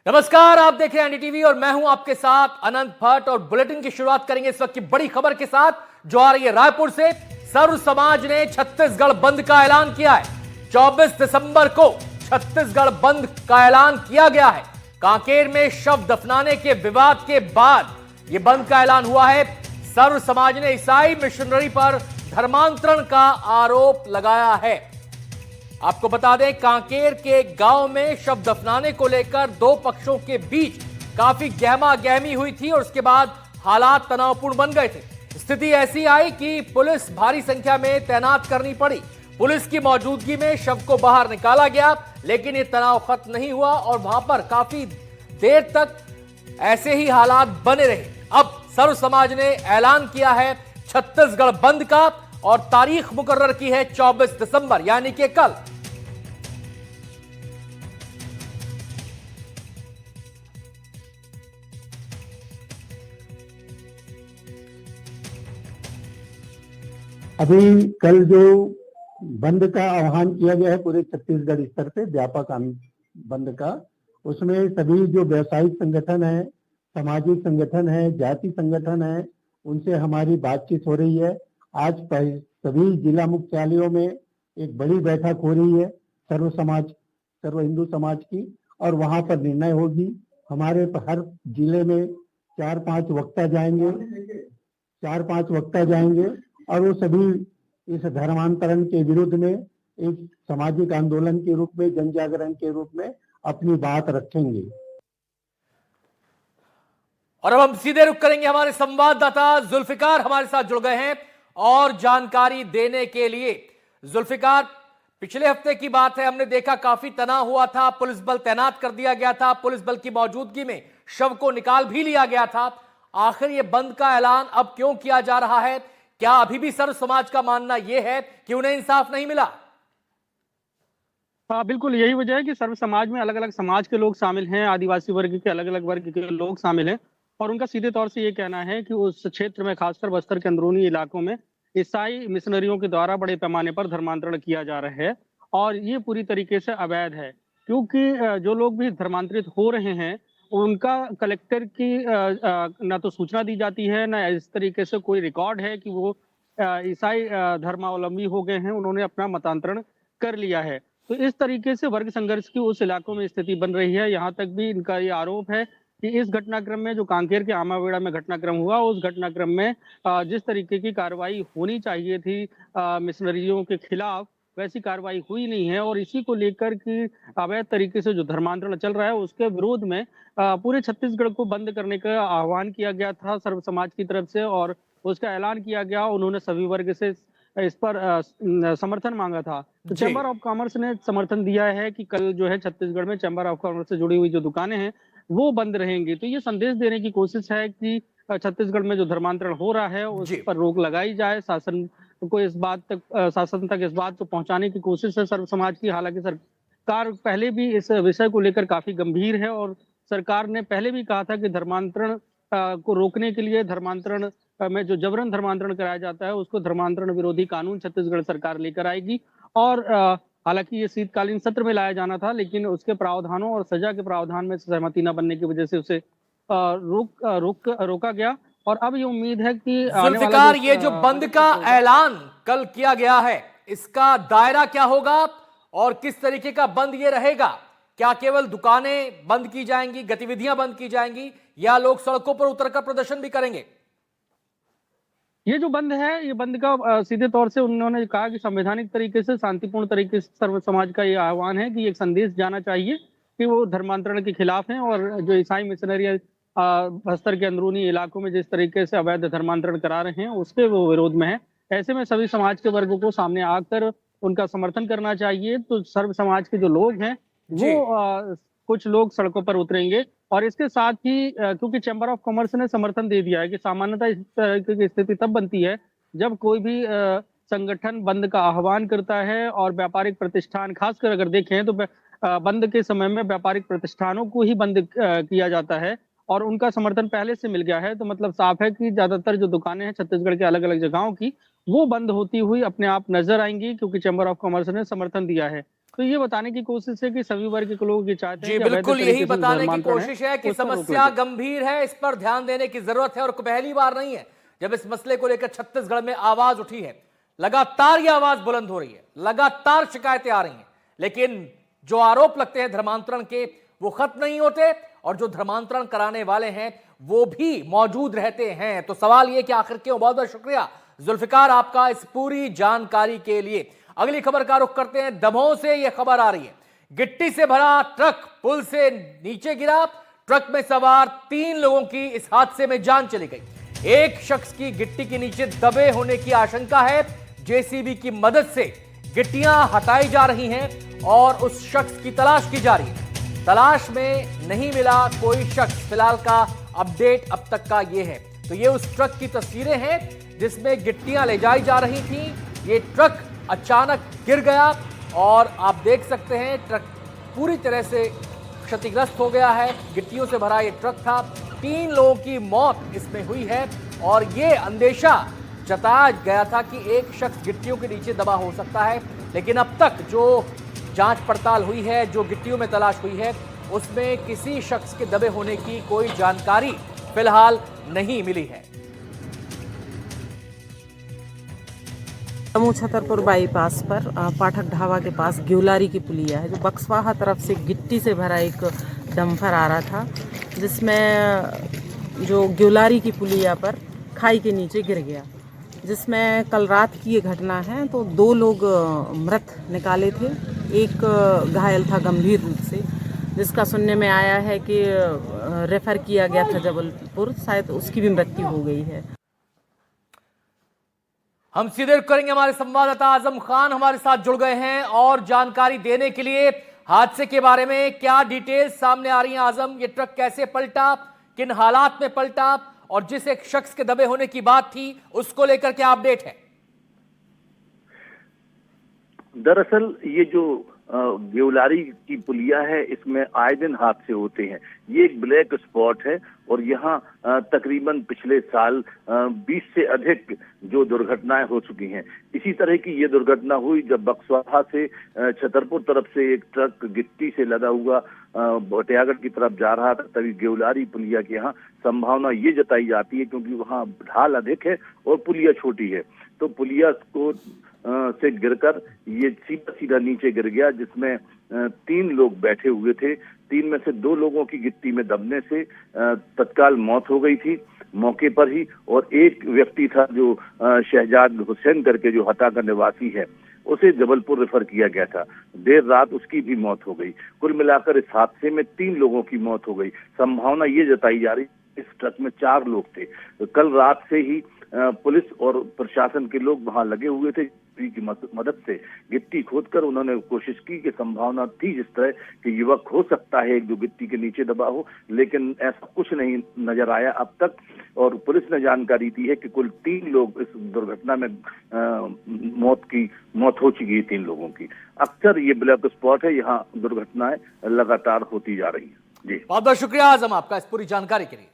नमस्कार, आप देख रहे हैं एनडीटीवी और मैं हूं आपके साथ अनंत भट्ट। और बुलेटिन की शुरुआत करेंगे इस वक्त की बड़ी खबर के साथ जो आ रही है रायपुर से। सर्व समाज ने छत्तीसगढ़ बंद का ऐलान किया है। 24 दिसंबर को छत्तीसगढ़ बंद का ऐलान किया गया है। कांकेर में शव दफनाने के विवाद के बाद यह बंद का ऐलान हुआ है। सर्व समाज ने ईसाई मिशनरी पर धर्मांतरण का आरोप लगाया है। आपको बता दें, कांकेर के गांव में शव दफनाने को लेकर दो पक्षों के बीच काफी गहमा गहमी हुई थी और उसके बाद हालात तनावपूर्ण बन गए थे। स्थिति ऐसी आई कि पुलिस भारी संख्या में तैनात करनी पड़ी। पुलिस की मौजूदगी में शव को बाहर निकाला गया, लेकिन यह तनाव खत्म नहीं हुआ और वहां पर काफी देर तक ऐसे ही हालात बने रहे। अब सर्व समाज ने ऐलान किया है छत्तीसगढ़ बंद का और तारीख मुकर्रर की है 24 दिसंबर यानी कि कल। अभी कल जो बंद का आह्वान किया गया है पूरे छत्तीसगढ़ स्तर पे व्यापक बंद का, उसमें सभी जो व्यवसायिक संगठन है, सामाजिक संगठन है, जाति संगठन है, उनसे हमारी बातचीत हो रही है। आज सभी जिला मुख्यालयों में एक बड़ी बैठक हो रही है सर्व हिंदू समाज की, और वहां पर निर्णय होगी। हमारे हर जिले में 4-5 वक्ता जाएंगे और वो सभी इस धर्मांतरण के विरुद्ध में एक सामाजिक आंदोलन के रूप में, जन जागरण के रूप में अपनी बात रखेंगे। और अब हम सीधे रुख करेंगे, हमारे संवाददाता जुल्फिकार हमारे साथ जुड़ गए हैं और जानकारी देने के लिए। जुल्फिकार, पिछले हफ्ते की बात है, हमने देखा काफी तनाव हुआ था, पुलिस बल तैनात कर दिया गया था, पुलिस बल की मौजूदगी में शव को निकाल भी लिया गया था। आखिर ये बंद का ऐलान अब क्यों किया जा रहा है? क्या अभी भी सर्व समाज का मानना यह है कि उन्हें इंसाफ नहीं मिला? हाँ, बिल्कुल यही वजह है कि सर्व समाज में अलग अलग समाज के लोग शामिल हैं, आदिवासी वर्ग के अलग अलग वर्ग के लोग शामिल हैं। और उनका सीधे तौर से ये कहना है कि उस क्षेत्र में, खासकर बस्तर के अंदरूनी इलाकों में, ईसाई मिशनरियों के द्वारा बड़े पैमाने पर धर्मांतरण किया जा रहा है और ये पूरी तरीके से अवैध है। क्योंकि जो लोग भी धर्मांतरित हो रहे हैं उनका कलेक्टर की ना तो सूचना दी जाती है, ना इस तरीके से कोई रिकॉर्ड है कि वो ईसाई धर्मावलंबी हो गए हैं, उन्होंने अपना मतांतरण कर लिया है। तो इस तरीके से वर्ग संघर्ष की उस इलाकों में स्थिति बन रही है। यहाँ तक भी इनका ये आरोप है कि इस घटनाक्रम में, जो कांकेर के आमावेड़ा में घटनाक्रम हुआ, उस घटनाक्रम में जिस तरीके की कार्रवाई होनी चाहिए थी मिशनरियों के खिलाफ, वैसी कार्रवाई हुई नहीं है। और इसी को लेकर कि अवैध तरीके से जो धर्मांतरण चल रहा है उसके विरोध में पूरे छत्तीसगढ़ को बंद करने का आह्वान किया गया था सर्व समाज की तरफ से और उसका ऐलान किया गया। उन्होंने सभी वर्ग से इस पर समर्थन मांगा था। तो चैम्बर ऑफ कॉमर्स ने समर्थन दिया है कि कल जो है छत्तीसगढ़ में चैम्बर ऑफ कॉमर्स से जुड़ी हुई जो दुकानें हैं वो बंद रहेंगी। तो ये संदेश देने की कोशिश है कि छत्तीसगढ़ में जो धर्मांतरण हो रहा है उस पर रोक लगाई जाए। शासन तक इस बात को पहुंचाने की कोशिश है सर्व समाज की। हालांकि सरकार पहले भी इस विषय को लेकर काफी गंभीर है और सरकार ने पहले भी कहा था कि धर्मांतरण को रोकने के लिए, धर्मांतरण में जो जबरन धर्मांतरण कराया जाता है उसको धर्मांतरण विरोधी कानून छत्तीसगढ़ सरकार लेकर आएगी। और हालांकि ये शीतकालीन सत्र में लाया जाना था, लेकिन उसके प्रावधानों और सजा के प्रावधान में सहमति न बनने की वजह से उसे रोका गया। और अब ये उम्मीद है कि जुल्फिकार, ये जो बंद का ऐलान कल किया गया है, इसका दायरा क्या होगा और किस तरीके का बंद ये रहेगा? क्या केवल दुकानें बंद की जाएंगी, गतिविधियां बंद की जाएंगी, या लोग सड़कों पर उतरकर प्रदर्शन भी करेंगे? ये जो बंद है, ये बंद का सीधे तौर से उन्होंने कहा कि संवैधानिक तरीके से, शांतिपूर्ण तरीके से सर्व समाज का ये आह्वान है कि एक संदेश जाना चाहिए कि वो धर्मांतरण के खिलाफ हैं। और जो ईसाई मिशनरी बस्तर के अंदरूनी इलाकों में जिस तरीके से अवैध धर्मांतरण करा रहे हैं उसके वो विरोध में है। ऐसे में सभी समाज के वर्गों को सामने आकर उनका समर्थन करना चाहिए। तो सर्व समाज के जो लोग हैं वो कुछ लोग सड़कों पर उतरेंगे। और इसके साथ ही क्योंकि चैम्बर ऑफ कॉमर्स ने समर्थन दे दिया है कि सामान्यतः इस तरह की स्थिति तब बनती है जब कोई भी संगठन बंद का आह्वान करता है और व्यापारिक प्रतिष्ठान, खासकर अगर देखें तो बंद के समय में व्यापारिक प्रतिष्ठानों को ही बंद किया जाता है और उनका समर्थन पहले से मिल गया है। तो मतलब साफ है कि ज्यादातर जो दुकानें हैं छत्तीसगढ़ के अलग अलग जगहों की, वो बंद होती हुई अपने आप नजर आएंगी क्योंकि चैम्बर ऑफ कॉमर्स ने समर्थन दिया है। तो ये बताने की कोशिश है कि सभी वर्ग के लोग ये चाहते हैं जी कि अवैध बिल्कुल, तरीके यही से जो बताने की धर्मांतरण कोशिश है कि उस पर रोक समस्या लगे। गंभीर है, इस पर ध्यान देने की जरूरत है और पहली बार नहीं है जब इस मसले को लेकर छत्तीसगढ़ में आवाज उठी है। लगातार ये आवाज बुलंद हो रही है, लगातार शिकायतें आ रही हैं, लेकिन जो आरोप लगते हैं धर्मांतरण के वो खत्म नहीं होते और जो धर्मांतरण कराने वाले हैं वो भी मौजूद रहते हैं। तो सवाल ये कि आखिर क्यों? बहुत बहुत शुक्रिया जुल्फिकार आपका इस पूरी जानकारी के लिए। अगली खबर का रुख करते हैं। दमोह से यह खबर आ रही है, गिट्टी से भरा ट्रक पुल से नीचे गिरा, ट्रक में सवार 3 लोगों की इस हादसे में जान चली गई। एक शख्स की गिट्टी के नीचे दबे होने की आशंका है। जेसीबी की मदद से गिट्टियां हटाई जा रही हैं और उस शख्स की तलाश की जा रही है। तलाश में नहीं मिला कोई शख्स, फिलहाल का अपडेट अब तक का ये है। तो ये उस ट्रक की तस्वीरें हैं जिसमें गिट्टियां ले जाई जा रही थी। ये ट्रक अचानक गिर गया और आप देख सकते हैं ट्रक पूरी तरह से क्षतिग्रस्त हो गया है। गिट्टियों से भरा ये ट्रक था। 3 लोगों की मौत इसमें हुई है और ये अंदेशा जताया गया था कि एक शख्स गिट्टियों के नीचे दबा हो सकता है, लेकिन अब तक जो जांच पड़ताल हुई है, जो गिट्टियों में तलाश हुई है, उसमें किसी शख्स के दबे होने की कोई जानकारी फिलहाल नहीं मिली है। दमोह छतरपुर बाईपास पर पाठक ढाबा के पास ग्योलारी की पुलिया है, जो बक्सवाहा तरफ से गिट्टी से भरा एक डंपर आ रहा था, जिसमें जो ग्योलारी की पुलिया पर खाई के नीचे गिर गया, जिसमें कल रात की ये घटना है। तो 2 लोग मृत निकाले थे, एक घायल था गंभीर रूप से, जिसका सुनने में आया है कि रेफर किया गया था जबलपुर, शायद उसकी भी मृत्यु हो गई है। हम सीधे रुख करेंगे, हमारे संवाददाता आजम खान हमारे साथ जुड़ गए हैं और जानकारी देने के लिए हादसे के बारे में क्या डिटेल्स सामने आ रही हैं। आजम, ये ट्रक कैसे पलटा, किन हालात में पलटा और जिस एक शख्स के दबे होने की बात थी उसको लेकर क्या अपडेट है? दरअसल ये जो ग्योलारी की पुलिया है, इसमें आए दिन हादसे होते हैं। ये एक ब्लैक स्पॉट है और यहाँ तकरीबन पिछले साल 20 से अधिक जो दुर्घटनाएं हो चुकी हैं। इसी तरह की ये दुर्घटना हुई जब बक्सवाहा से छतरपुर तरफ से एक ट्रक गिट्टी से लदा हुआ भटियागढ़ की तरफ जा रहा था। तभी ग्योलारी पुलिया के यहाँ संभावना ये जताई जाती है, क्योंकि वहाँ ढाल अधिक है और पुलिया छोटी है, तो पुलिया को से गिरकर ये सीधा सीधा नीचे गिर गया, जिसमें 3 लोग बैठे हुए थे। 3 में से 2 लोगों की गिट्टी में दबने से तत्काल मौत हो गई थी मौके पर ही, और एक व्यक्ति था जो शहजाद हुसैन करके जो हता का निवासी है, उसे जबलपुर रेफर किया गया था। देर रात उसकी भी मौत हो गई। कुल मिलाकर इस हादसे में 3 लोगों की मौत हो गई। संभावना ये जताई जा रही, इस ट्रक में 4 लोग थे। तो कल रात से ही पुलिस और प्रशासन के लोग वहां लगे हुए थे। की मदद से गिट्टी खोदकर उन्होंने कोशिश की कि संभावना थी जिस तरह कि युवक हो सकता है जो गिट्टी के नीचे दबा हो, लेकिन ऐसा कुछ नहीं नजर आया अब तक। और पुलिस ने जानकारी दी है कि कुल 3 लोग इस दुर्घटना में मौत हो चुकी है 3 लोगों की। अक्सर ये ब्लैक स्पॉट है, यहाँ दुर्घटनाएं लगातार होती जा रही है। जी बहुत बहुत शुक्रिया आजम आपका इस पूरी जानकारी के लिए।